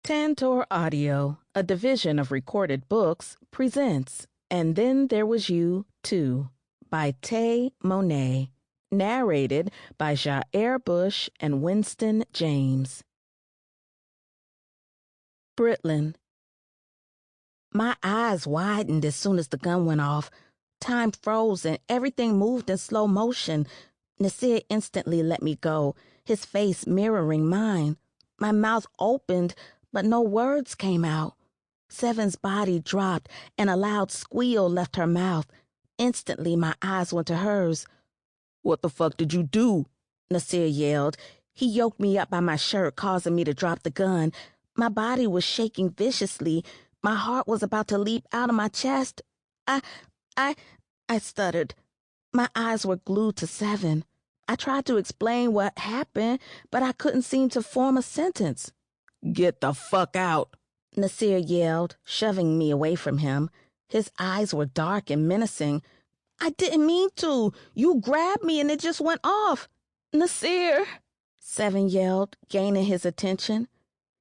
Tantor Audio, a division of Recorded Books, presents And Then There Was You, Too, by Tay Mo'nae, narrated by Jair Bush and Winston James. Brycen. My eyes widened as soon as the gun went off. Time froze and everything moved in slow motion. Nasir instantly let me go, his face mirroring mine. My mouth opened, but no words came out. Sevyn's body dropped, and a loud squeal left her mouth. Instantly, my eyes went to hers. "What the fuck did you do?" Nasir yelled. He yoked me up by my shirt, causing me to drop the gun. My body was shaking viciously. My heart was about to leap out of my chest. I stuttered. My eyes were glued to Sevyn. I tried to explain what happened, but I couldn't seem to form a sentence. "Get the fuck out," Nasir yelled, shoving me away from him. His eyes were dark and menacing. "I didn't mean to. You grabbed me and it just went off." "Nasir," Sevyn yelled, gaining his attention.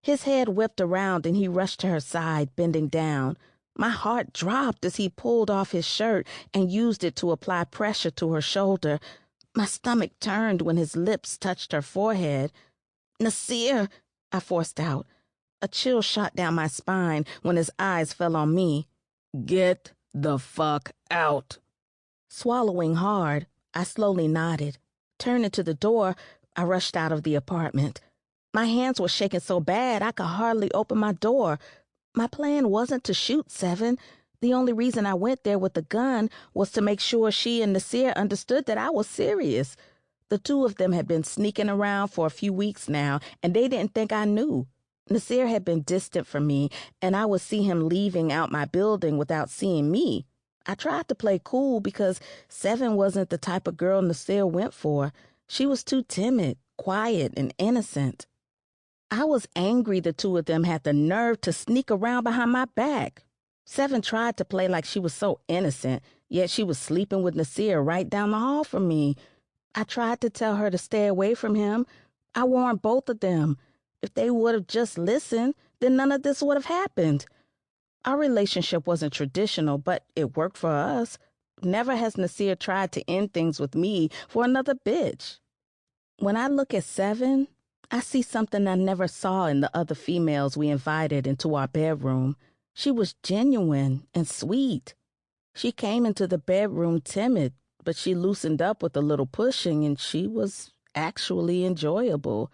His head whipped around and he rushed to her side, bending down. My heart dropped as he pulled off his shirt and used it to apply pressure to her shoulder. My stomach turned when his lips touched her forehead. "Nasir," I forced out. A chill shot down my spine when his eyes fell on me. "Get the fuck out." Swallowing hard, I slowly nodded. Turning to the door, I rushed out of the apartment. My hands were shaking so bad I could hardly open my door. My plan wasn't to shoot Sevyn. The only reason I went there with the gun was to make sure she and Nasir understood that I was serious. The two of them had been sneaking around for a few weeks now, and they didn't think I knew. Nasir had been distant from me, and I would see him leaving out my building without seeing me. I tried to play cool because Sevyn wasn't the type of girl Nasir went for. She was too timid, quiet, and innocent. I was angry the two of them had the nerve to sneak around behind my back. Sevyn tried to play like she was so innocent, yet she was sleeping with Nasir right down the hall from me. I tried to tell her to stay away from him. I warned both of them. If they would have just listened, then none of this would have happened. Our relationship wasn't traditional, but it worked for us. Never has Nasir tried to end things with me for another bitch. When I look at Sevyn, I see something I never saw in the other females we invited into our bedroom. She was genuine and sweet. She came into the bedroom timid, but she loosened up with a little pushing, and she was actually enjoyable.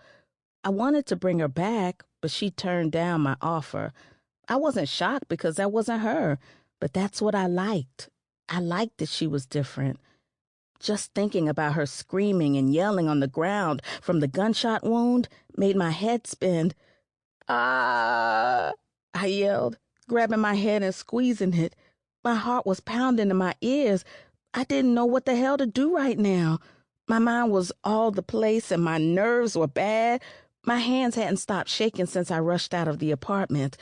I wanted to bring her back, but she turned down my offer. I wasn't shocked because that wasn't her, but that's what I liked. I liked that she was different. Just thinking about her screaming and yelling on the ground from the gunshot wound made my head spin. "Ah!" I yelled, grabbing my head and squeezing it. My heart was pounding in my ears. I didn't know what the hell to do right now. My mind was all the place and my nerves were bad. My hands hadn't stopped shaking since I rushed out of the apartment.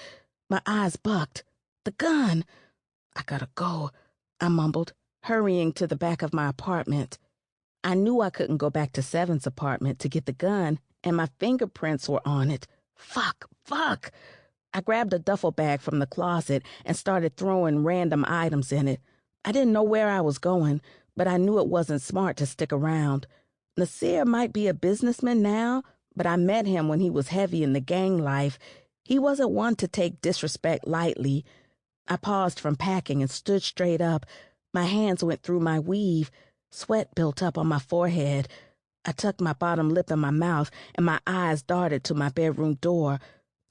My eyes bucked. The gun! "I gotta go," I mumbled, hurrying to the back of my apartment. I knew I couldn't go back to Sevyn's apartment to get the gun, and my fingerprints were on it. Fuck! I grabbed a duffel bag from the closet and started throwing random items in it. I didn't know where I was going, but I knew it wasn't smart to stick around. Nasir might be a businessman now, but I met him when he was heavy in the gang life. He wasn't one to take disrespect lightly. I paused from packing and stood straight up. My hands went through my weave. Sweat built up on my forehead. I tucked my bottom lip in my mouth, and my eyes darted to my bedroom door.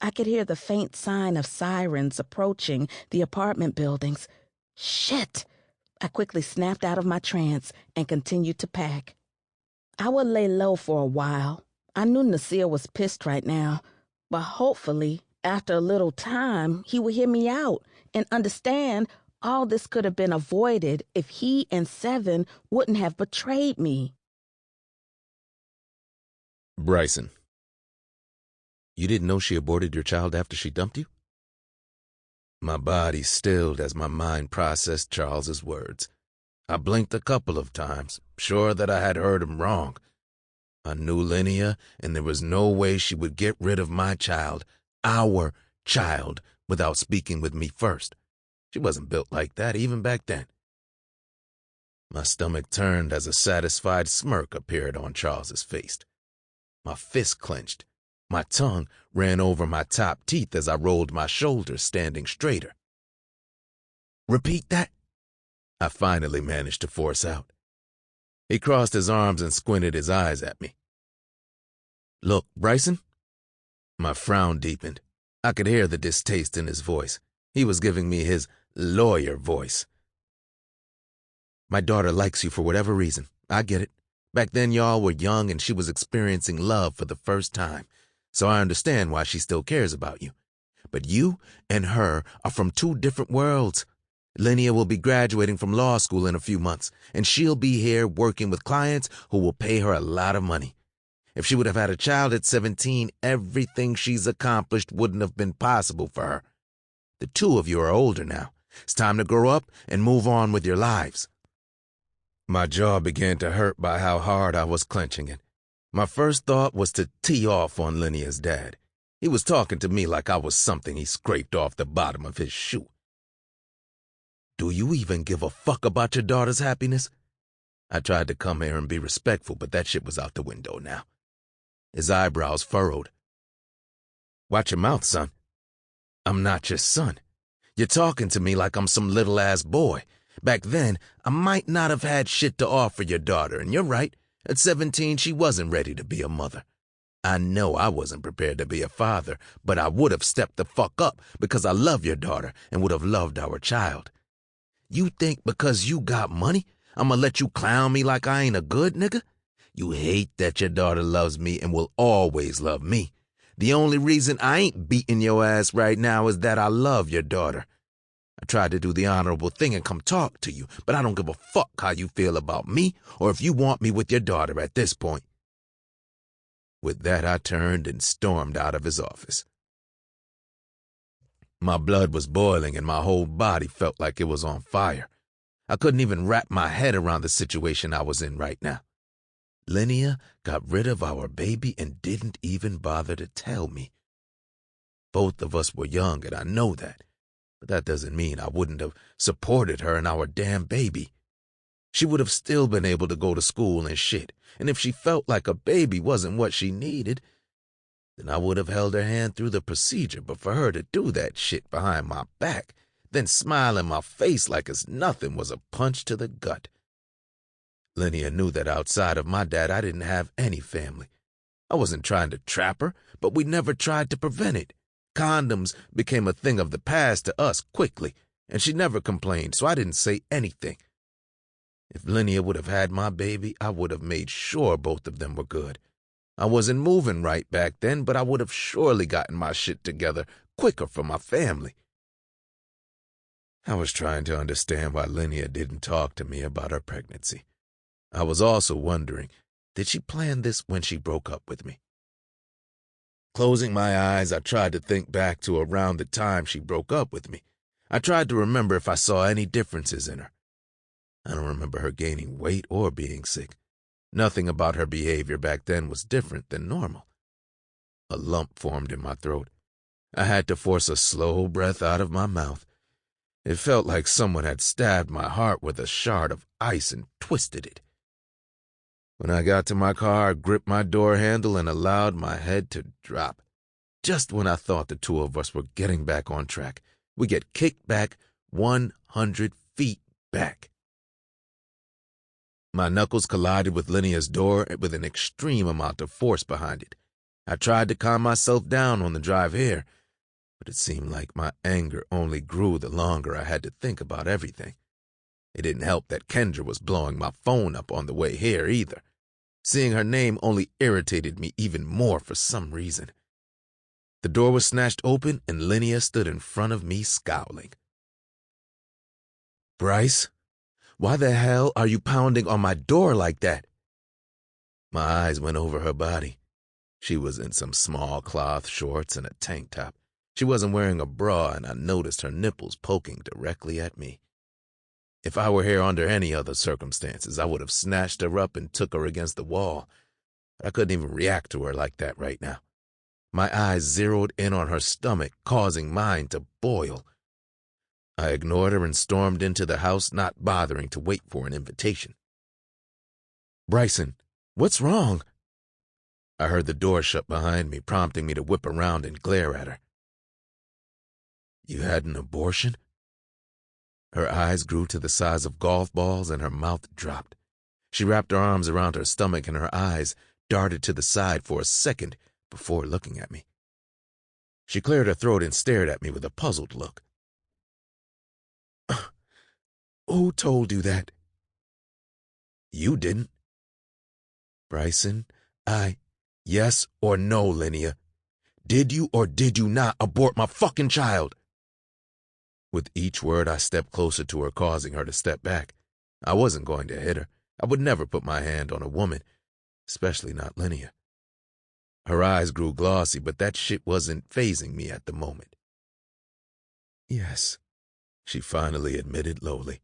I could hear the faint sign of sirens approaching the apartment buildings. Shit! I quickly snapped out of my trance and continued to pack. I would lay low for a while. I knew Nasir was pissed right now, but hopefully, after a little time, he would hear me out and understand all this could have been avoided if he and Sevyn wouldn't have betrayed me. Brycen. You didn't know she aborted your child after she dumped you? My body stilled as my mind processed Charles's words. I blinked a couple of times, sure that I had heard him wrong. I knew Linnea, and there was no way she would get rid of my child, our child without speaking with me first. She wasn't built like that even back then. My stomach turned as a satisfied smirk appeared on Charles's face. My fist clenched. My tongue ran over my top teeth as I rolled my shoulders, standing straighter. "Repeat that?" I finally managed to force out. He crossed his arms and squinted his eyes at me. "Look, Brycen." My frown deepened. I could hear the distaste in his voice. He was giving me his lawyer voice. "My daughter likes you for whatever reason. I get it. Back then y'all were young and she was experiencing love for the first time, so I understand why she still cares about you. But you and her are from two different worlds. Linnea will be graduating from law school in a few months, and she'll be here working with clients who will pay her a lot of money. If she would have had a child at 17, everything she's accomplished wouldn't have been possible for her. The two of you are older now. It's time to grow up and move on with your lives." My jaw began to hurt by how hard I was clenching it. My first thought was to tee off on Linnea's dad. He was talking to me like I was something he scraped off the bottom of his shoe. "Do you even give a fuck about your daughter's happiness?" I tried to come here and be respectful, but that shit was out the window now. His eyebrows furrowed. "Watch your mouth, son. I'm not your son. You're talking to me like I'm some little-ass boy. Back then, I might not have had shit to offer your daughter, and you're right. At 17, she wasn't ready to be a mother. I know I wasn't prepared to be a father, but I would have stepped the fuck up because I love your daughter and would have loved our child. You think because you got money, I'm gonna let you clown me like I ain't a good nigga? You hate that your daughter loves me and will always love me. The only reason I ain't beating your ass right now is that I love your daughter. I tried to do the honorable thing and come talk to you, but I don't give a fuck how you feel about me or if you want me with your daughter at this point." With that, I turned and stormed out of his office. My blood was boiling and my whole body felt like it was on fire. I couldn't even wrap my head around the situation I was in right now. Linnea got rid of our baby and didn't even bother to tell me. Both of us were young, and I know that. But that doesn't mean I wouldn't have supported her and our damn baby. She would have still been able to go to school and shit, and if she felt like a baby wasn't what she needed, then I would have held her hand through the procedure. But for her to do that shit behind my back, then smile in my face like it's nothing, was a punch to the gut. Linnea knew that outside of my dad, I didn't have any family. I wasn't trying to trap her, but we never tried to prevent it. Condoms became a thing of the past to us quickly, and she never complained, so I didn't say anything. If Linnea would have had my baby, I would have made sure both of them were good. I wasn't moving right back then, but I would have surely gotten my shit together quicker for my family. I was trying to understand why Linnea didn't talk to me about her pregnancy. I was also wondering, did she plan this when she broke up with me? Closing my eyes, I tried to think back to around the time she broke up with me. I tried to remember if I saw any differences in her. I don't remember her gaining weight or being sick. Nothing about her behavior back then was different than normal. A lump formed in my throat. I had to force a slow breath out of my mouth. It felt like someone had stabbed my heart with a shard of ice and twisted it. When I got to my car, I gripped my door handle and allowed my head to drop. Just when I thought the two of us were getting back on track, we get kicked back 100 feet back. My knuckles collided with Linnea's door with an extreme amount of force behind it. I tried to calm myself down on the drive here, but it seemed like my anger only grew the longer I had to think about everything. It didn't help that Kendra was blowing my phone up on the way here either. Seeing her name only irritated me even more for some reason. The door was snatched open and Linnea stood in front of me scowling. "Bryce, why the hell are you pounding on my door like that?" My eyes went over her body. She was in some small cloth shorts and a tank top. She wasn't wearing a bra, and I noticed her nipples poking directly at me. If I were here under any other circumstances, I would have snatched her up and took her against the wall. But I couldn't even react to her like that right now. My eyes zeroed in on her stomach, causing mine to boil. I ignored her and stormed into the house, not bothering to wait for an invitation. "Brycen, what's wrong?" I heard the door shut behind me, prompting me to whip around and glare at her. "You had an abortion?" Her eyes grew to the size of golf balls and her mouth dropped. She wrapped her arms around her stomach and her eyes darted to the side for a second before looking at me. She cleared her throat and stared at me with a puzzled look. "Who told you that?" "You didn't." "Brycen, yes or no, Linnea? Did you or did you not abort my fucking child?" With each word, I stepped closer to her, causing her to step back. I wasn't going to hit her. I would never put my hand on a woman, especially not Linnea. Her eyes grew glossy, but that shit wasn't fazing me at the moment. "Yes," she finally admitted lowly.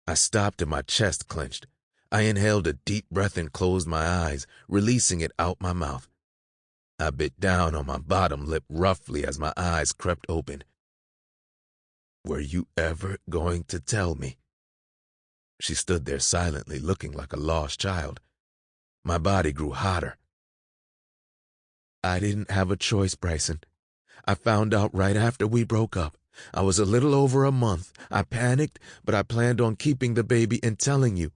I stopped and my chest clenched. I inhaled a deep breath and closed my eyes, releasing it out my mouth. I bit down on my bottom lip roughly as my eyes crept open. "Were you ever going to tell me?" She stood there silently, looking like a lost child. My body grew hotter. "I didn't have a choice, Brycen. I found out right after we broke up. I was a little over a month. I panicked, but I planned on keeping the baby and telling you.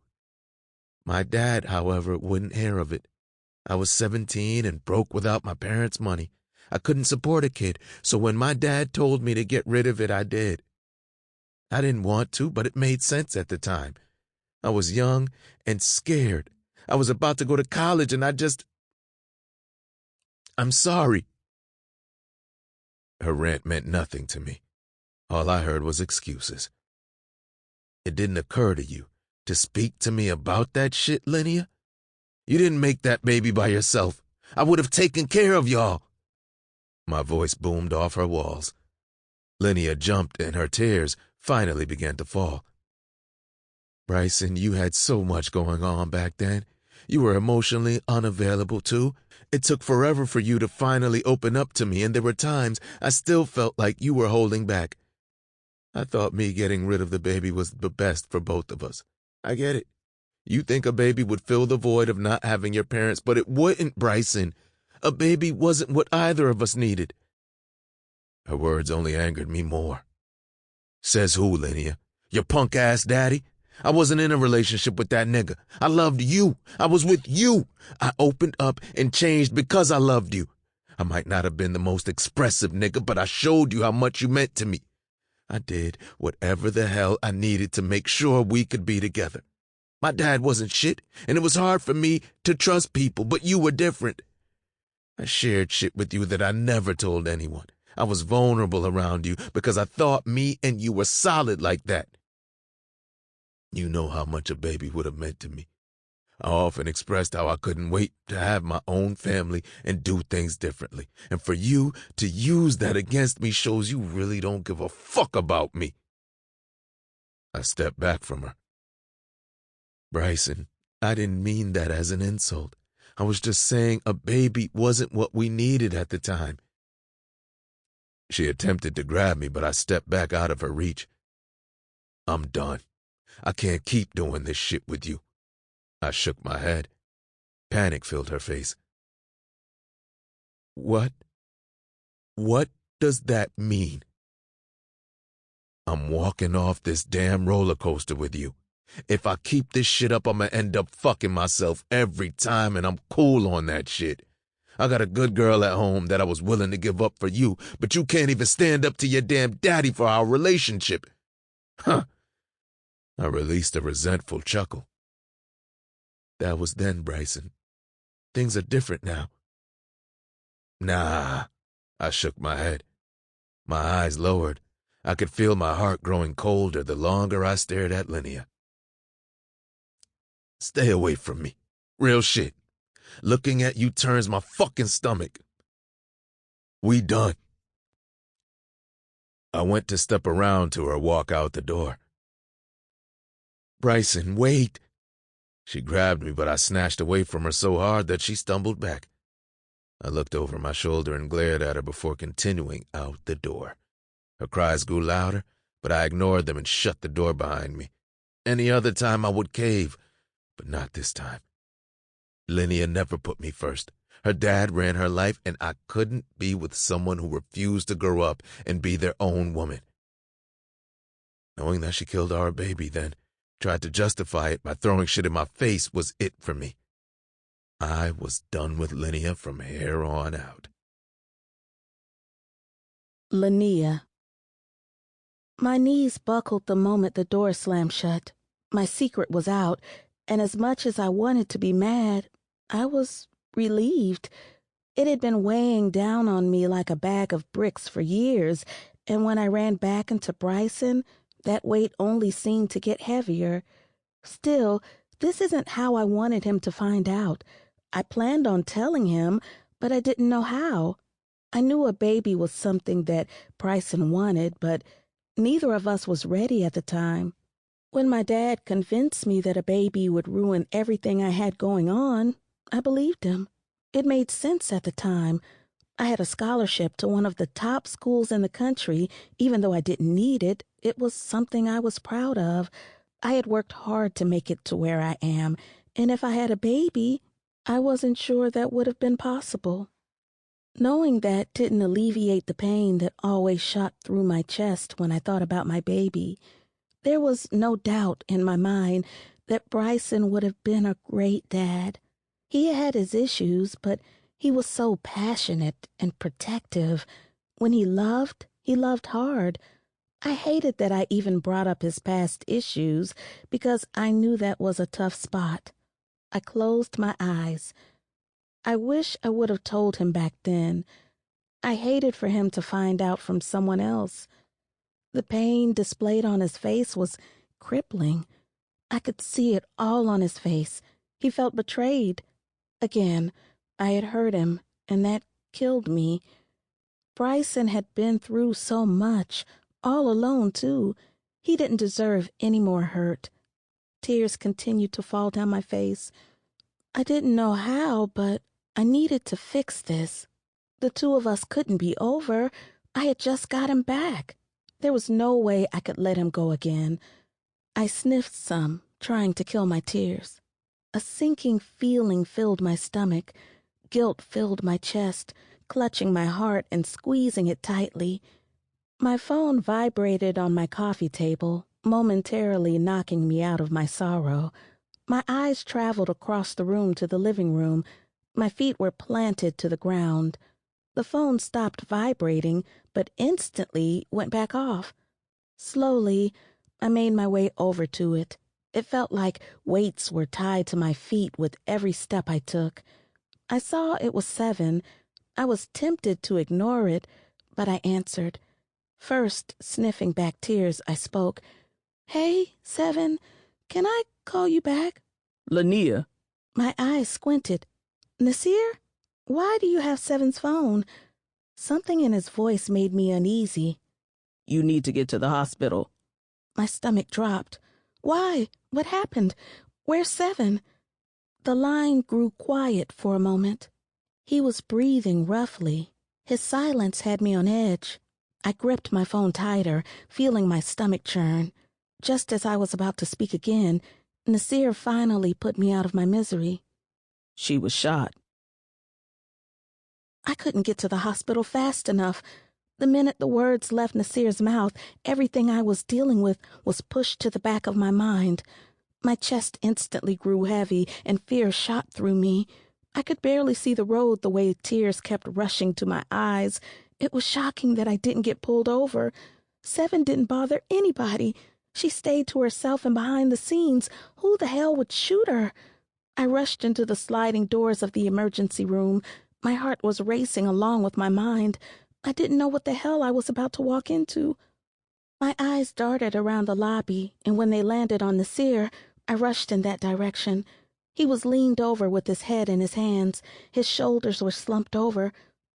My dad, however, wouldn't hear of it. I was 17 and broke without my parents' money. I couldn't support a kid, so when my dad told me to get rid of it, I did. I didn't want to, but it made sense at the time. I was young and scared. I was about to go to college and I'm sorry." Her rant meant nothing to me. All I heard was excuses. "It didn't occur to you to speak to me about that shit, Linnea? You didn't make that baby by yourself. I would have taken care of y'all." My voice boomed off her walls. Linnea jumped and her tears finally began to fall. "Brycen, you had so much going on back then. You were emotionally unavailable, too. It took forever for you to finally open up to me, and there were times I still felt like you were holding back. I thought me getting rid of the baby was the best for both of us. I get it. You think a baby would fill the void of not having your parents, but it wouldn't, Brycen. A baby wasn't what either of us needed." Her words only angered me more. "Says who, Linnea? Your punk-ass daddy? I wasn't in a relationship with that nigga. I loved you. I was with you. I opened up and changed because I loved you. I might not have been the most expressive nigga, but I showed you how much you meant to me. I did whatever the hell I needed to make sure we could be together. My dad wasn't shit, and it was hard for me to trust people, but you were different. I shared shit with you that I never told anyone. I was vulnerable around you because I thought me and you were solid like that. You know how much a baby would have meant to me. I often expressed how I couldn't wait to have my own family and do things differently. And for you to use that against me shows you really don't give a fuck about me." I stepped back from her. "Brycen, I didn't mean that as an insult. I was just saying a baby wasn't what we needed at the time." She attempted to grab me, but I stepped back out of her reach. "I'm done. I can't keep doing this shit with you." I shook my head. Panic filled her face. What does that mean?" "I'm walking off this damn roller coaster with you. If I keep this shit up, I'ma end up fucking myself every time, and I'm cool on that shit. I got a good girl at home that I was willing to give up for you, but you can't even stand up to your damn daddy for our relationship." Huh. I released a resentful chuckle. "That was then, Brycen. Things are different now." "Nah." I shook my head. My eyes lowered. I could feel my heart growing colder the longer I stared at Linnea. "Stay away from me. Real shit. Looking at you turns my fucking stomach. We done." I went to step around to her, walk out the door. "Brycen, wait." She grabbed me, but I snatched away from her so hard that she stumbled back. I looked over my shoulder and glared at her before continuing out the door. Her cries grew louder, but I ignored them and shut the door behind me. Any other time I would cave, but not this time. Linnea never put me first. Her dad ran her life, and I couldn't be with someone who refused to grow up and be their own woman. Knowing that she killed our baby, then tried to justify it by throwing shit in my face was it for me. I was done with Linnea from here on out. Linnea. My knees buckled the moment the door slammed shut. My secret was out, and as much as I wanted to be mad, I was relieved. It had been weighing down on me like a bag of bricks for years, and when I ran back into Brycen, that weight only seemed to get heavier. Still, this isn't how I wanted him to find out. I planned on telling him, but I didn't know how. I knew a baby was something that Brycen wanted, but neither of us was ready at the time. When my dad convinced me that a baby would ruin everything I had going on, I believed him. It made sense at the time. I had a scholarship to one of the top schools in the country. Even though I didn't need it, it was something I was proud of. I had worked hard to make it to where I am, and if I had a baby, I wasn't sure that would have been possible. Knowing that didn't alleviate the pain that always shot through my chest when I thought about my baby. There was no doubt in my mind that Brycen would have been a great dad. He had his issues, but he was so passionate and protective. When he loved hard. I hated that I even brought up his past issues because I knew that was a tough spot. I closed my eyes. I wish I would have told him back then. I hated for him to find out from someone else. The pain displayed on his face was crippling. I could see it all on his face. He felt betrayed. Again, I had hurt him, and that killed me. Brycen had been through so much, all alone, too. He didn't deserve any more hurt. Tears continued to fall down my face. I didn't know how, but I needed to fix this. The two of us couldn't be over. I had just got him back. There was no way I could let him go again. I sniffed some, trying to kill my tears. A sinking feeling filled my stomach. Guilt filled my chest, clutching my heart and squeezing it tightly. My phone vibrated on my coffee table, momentarily knocking me out of my sorrow. My eyes traveled across the room to the living room. My feet were planted to the ground. The phone stopped vibrating, but instantly went back off. Slowly, I made my way over to it. It felt like weights were tied to my feet with every step I took. I saw it was Sevyn. I was tempted to ignore it, but I answered. First, sniffing back tears, I spoke. "Hey, Sevyn, can I call you back?" Linnea. My eyes squinted. "Nasir? Why do you have Sevyn's phone?" Something in his voice made me uneasy. You need to get to the hospital. My stomach dropped. "Why? What happened? Where's Sevyn?" The line grew quiet for a moment. He was breathing roughly. His silence had me on edge. I gripped my phone tighter, feeling my stomach churn. Just as I was about to speak again, Nasir finally put me out of my misery. She was shot. I couldn't get to the hospital fast enough. The minute the words left Nasir's mouth, everything I was dealing with was pushed to the back of my mind. My chest instantly grew heavy, and fear shot through me. I could barely see the road the way tears kept rushing to my eyes. It was shocking that I didn't get pulled over. Sevyn didn't bother anybody. She stayed to herself and behind the scenes. Who the hell would shoot her? I rushed into the sliding doors of the emergency room. My heart was racing along with my mind. I didn't know what the hell I was about to walk into. My eyes darted around the lobby, and when they landed on Nasir, I rushed in that direction. He was leaned over with his head in his hands. His shoulders were slumped over.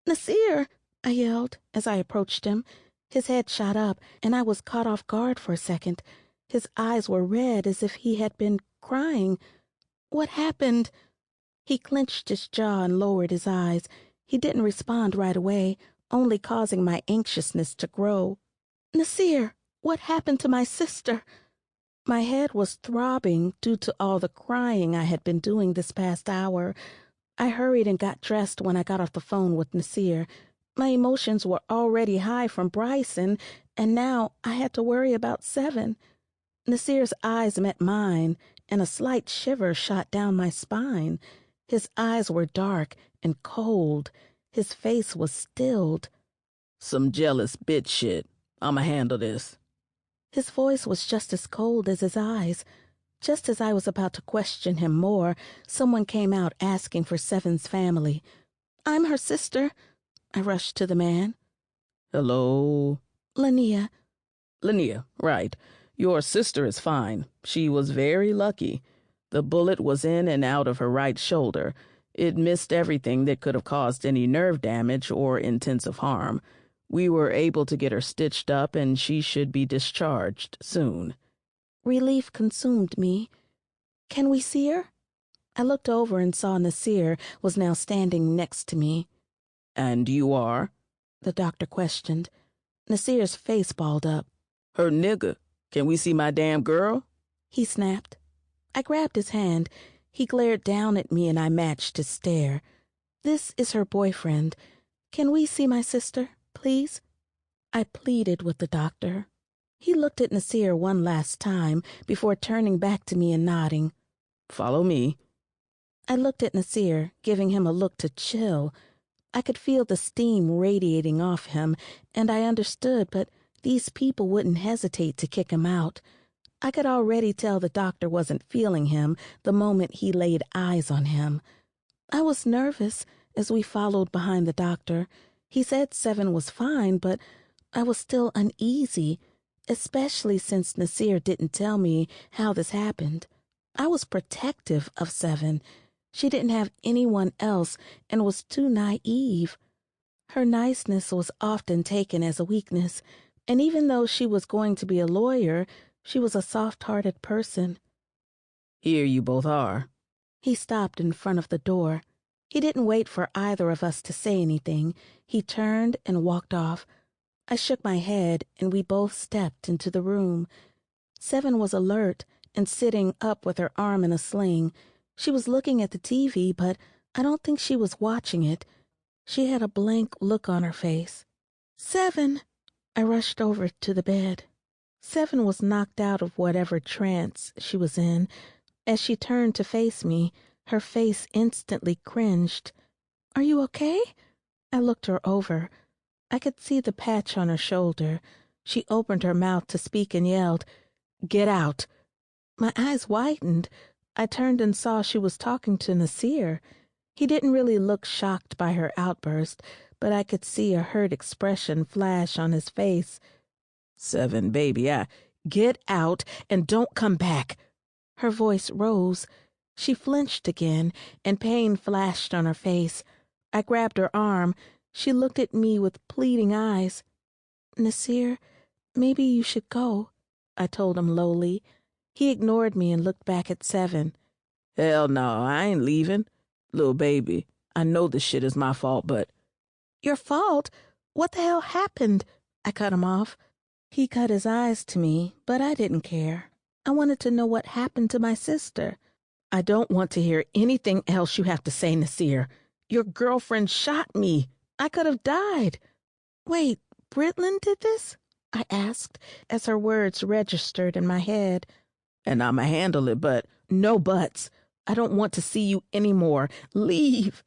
"Nasir!" I yelled as I approached him. His head shot up, and I was caught off guard for a second. His eyes were red as if he had been crying. "What happened?" He clenched his jaw and lowered his eyes. He didn't respond right away, only causing my anxiousness to grow. Nasir, what happened to my sister? My head was throbbing due to all the crying I had been doing this past hour. I hurried and got dressed when I got off the phone with Nasir. My emotions were already high from Brycen, and now I had to worry about Sevyn. Nasir's eyes met mine, and a slight shiver shot down my spine. His eyes were dark and cold. His face was stilled. Some jealous bitch shit. I'ma handle this. His voice was just as cold as his eyes. Just as I was about to question him more, someone came out asking for Sevyn's family. I'm her sister. I rushed to the man. Hello? Linnea. Linnea, right. Your sister is fine. She was very lucky. The bullet was in and out of her right shoulder. It missed everything that could have caused any nerve damage or intensive harm. We were able to get her stitched up, and she should be discharged soon. Relief consumed me. Can we see her? I looked over and saw Nasir was now standing next to me. And you are? The doctor questioned. Nasir's face balled up. Her nigga. Can we see my damn girl? He snapped. I grabbed his hand. He glared down at me and I matched his stare. This is her boyfriend. Can we see my sister, please? I pleaded with the doctor. He looked at Nasir one last time before turning back to me and nodding. Follow me. I looked at Nasir, giving him a look to chill. I could feel the steam radiating off him, and I understood, but these people wouldn't hesitate to kick him out. I could already tell the doctor wasn't feeling him the moment he laid eyes on him. I was nervous as we followed behind the doctor. He said Sevyn was fine, but I was still uneasy, especially since Nasir didn't tell me how this happened. I was protective of Sevyn. She didn't have anyone else and was too naive. Her niceness was often taken as a weakness, and even though she was going to be a lawyer, she was a soft-hearted person. Here you both are. He stopped in front of the door. He didn't wait for either of us to say anything. He turned and walked off. I shook my head, and we both stepped into the room. Sevyn was alert and sitting up with her arm in a sling. She was looking at the TV, but I don't think she was watching it. She had a blank look on her face. Sevyn! I rushed over to the bed. Sevyn was knocked out of whatever trance she was in. As she turned to face me, her face instantly cringed. Are you okay? I looked her over. I could see the patch on her shoulder. She opened her mouth to speak and yelled, Get out! My eyes widened. I turned and saw she was talking to Nasir. He didn't really look shocked by her outburst, but I could see a hurt expression flash on his face. Sevyn, baby, get out and don't come back. Her voice rose. She flinched again, and pain flashed on her face. I grabbed her arm. She looked at me with pleading eyes. Nasir, maybe you should go, I told him lowly. He ignored me and looked back at Sevyn. Hell no, I ain't leaving. Little baby, I know this shit is my fault, but... Your fault? What the hell happened? I cut him off. He cut his eyes to me, but I didn't care. I wanted to know what happened to my sister. I don't want to hear anything else you have to say, Nasir. Your girlfriend shot me. I could have died. Wait, Brycen did this? I asked, as her words registered in my head. And I'ma handle it, but no buts. I don't want to see you anymore. Leave.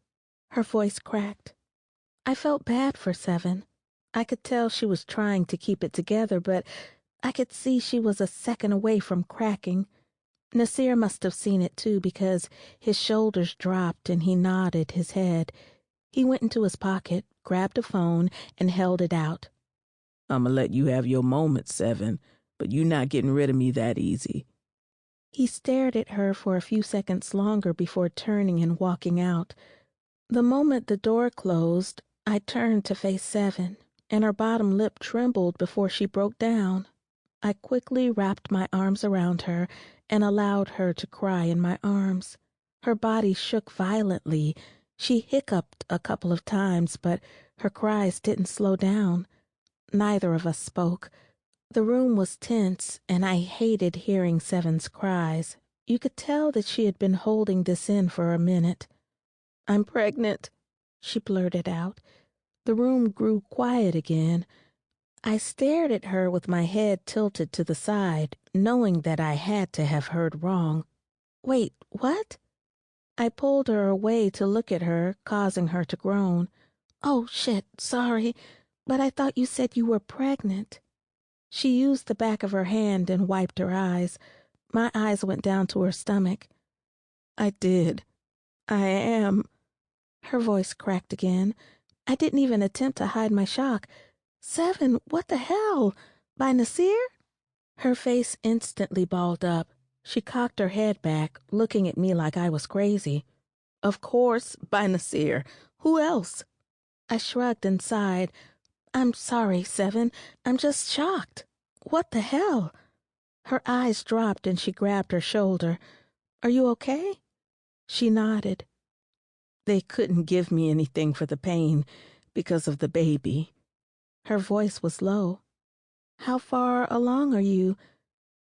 Her voice cracked. I felt bad for Sevyn. I could tell she was trying to keep it together, but I could see she was a second away from cracking. Nasir must have seen it too, because his shoulders dropped and he nodded his head. He went into his pocket, grabbed a phone, and held it out. I'ma let you have your moment, Sevyn, but you not getting rid of me that easy. He stared at her for a few seconds longer before turning and walking out. The moment the door closed, I turned to face Sevyn, and her bottom lip trembled before she broke down. I quickly wrapped my arms around her and allowed her to cry in my arms. Her body shook violently. She hiccuped a couple of times, but her cries didn't slow down. Neither of us spoke. The room was tense, and I hated hearing Sevyn's cries. You could tell that she had been holding this in for a minute. "I'm pregnant," she blurted out. The room grew quiet again. I stared at her with my head tilted to the side, knowing that I had to have heard wrong. "Wait, what?" I pulled her away to look at her, causing her to groan. "Oh, shit, sorry, but I thought you said you were pregnant." She used the back of her hand and wiped her eyes. My eyes went down to her stomach. "I did. I am." Her voice cracked again. I didn't even attempt to hide my shock. "Sevyn, what the hell? By Nasir?" Her face instantly balled up. She cocked her head back, looking at me like I was crazy. "Of course, by Nasir. Who else?" I shrugged and sighed. "I'm sorry, Sevyn. I'm just shocked. What the hell?" Her eyes dropped and she grabbed her shoulder. "Are you okay?" She nodded. "They couldn't give me anything for the pain because of the baby." Her voice was low. "How far along are you?"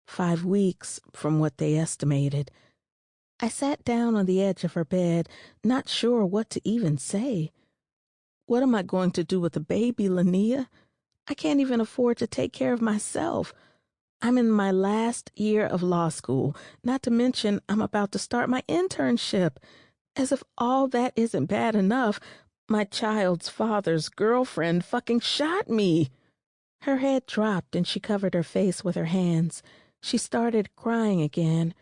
5 weeks, from what they estimated. I sat down on the edge of her bed, not sure what to even say. "What am I going to do with the baby, Linnea? I can't even afford to take care of myself. I'm in my last year of law school, not to mention I'm about to start my internship. As if all that isn't bad enough, my child's father's girlfriend fucking shot me." Her head dropped and she covered her face with her hands. She started crying again.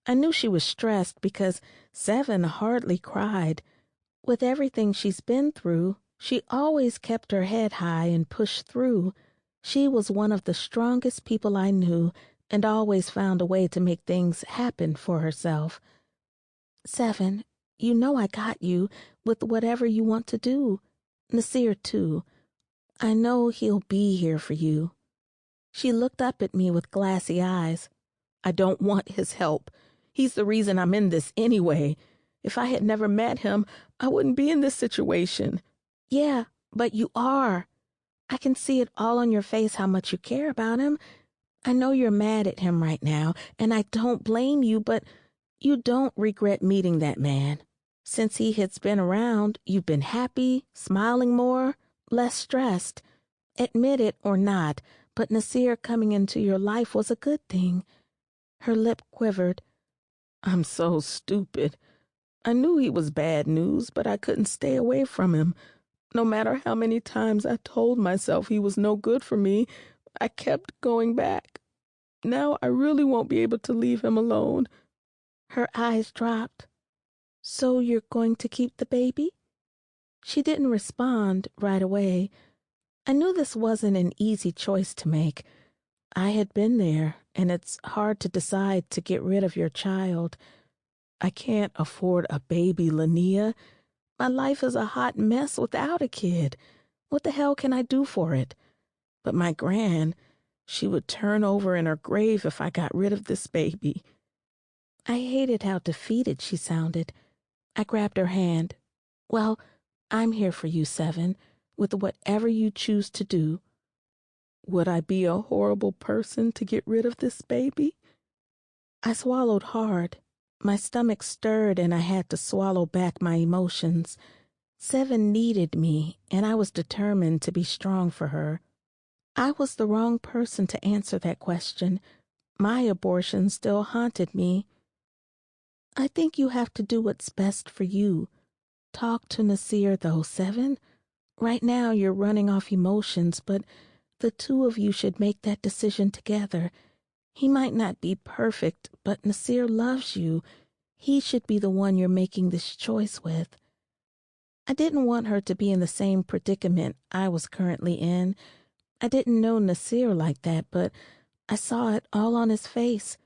I knew she was stressed because Sevyn hardly cried. With everything she's been through, she always kept her head high and pushed through. She was one of the strongest people I knew and always found a way to make things happen for herself. "Sevyn, you know I got you with whatever you want to do. Nasir, too. I know he'll be here for you." She looked up at me with glassy eyes. "I don't want his help. He's the reason I'm in this anyway. If I had never met him, I wouldn't be in this situation." "Yeah, but you are. I can see it all on your face how much you care about him. I know you're mad at him right now, and I don't blame you, but you don't regret meeting that man. Since he has been around, you've been happy, smiling more, less stressed. Admit it or not, but Nasir coming into your life was a good thing." Her lip quivered. "I'm so stupid. I knew he was bad news, but I couldn't stay away from him. No matter how many times I told myself he was no good for me, I kept going back. Now I really won't be able to leave him alone." Her eyes dropped. "So you're going to keep the baby?" She didn't respond right away. I knew this wasn't an easy choice to make. I had been there, and it's hard to decide to get rid of your child. "I can't afford a baby, Linnea. My life is a hot mess without a kid. What the hell can I do for it? But my gran, she would turn over in her grave if I got rid of this baby." I hated how defeated she sounded. I grabbed her hand. "Well, I'm here for you, Sevyn, with whatever you choose to do." Would I be a horrible person to get rid of this baby? I swallowed hard. My stomach stirred and I had to swallow back my emotions. Sevyn needed me, and I was determined to be strong for her. I was the wrong person to answer that question. My abortion still haunted me. "I think you have to do what's best for you. Talk to Nasir, though, Sevyn. Right now you're running off emotions, but the two of you should make that decision together. He might not be perfect, but Nasir loves you. He should be the one you're making this choice with." I didn't want her to be in the same predicament I was currently in. I didn't know Nasir like that, but I saw it all on his face.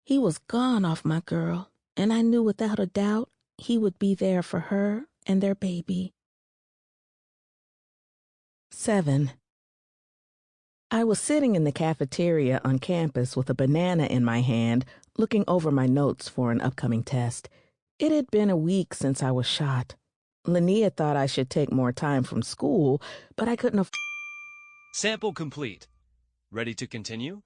He was gone off my girl, and I knew without a doubt he would be there for her and their baby. 7. I was sitting in the cafeteria on campus with a banana in my hand, looking over my notes for an upcoming test. It had been a week since I was shot. Linnea thought I should take more time from school, but I couldn't afford. Sample complete. Ready to continue?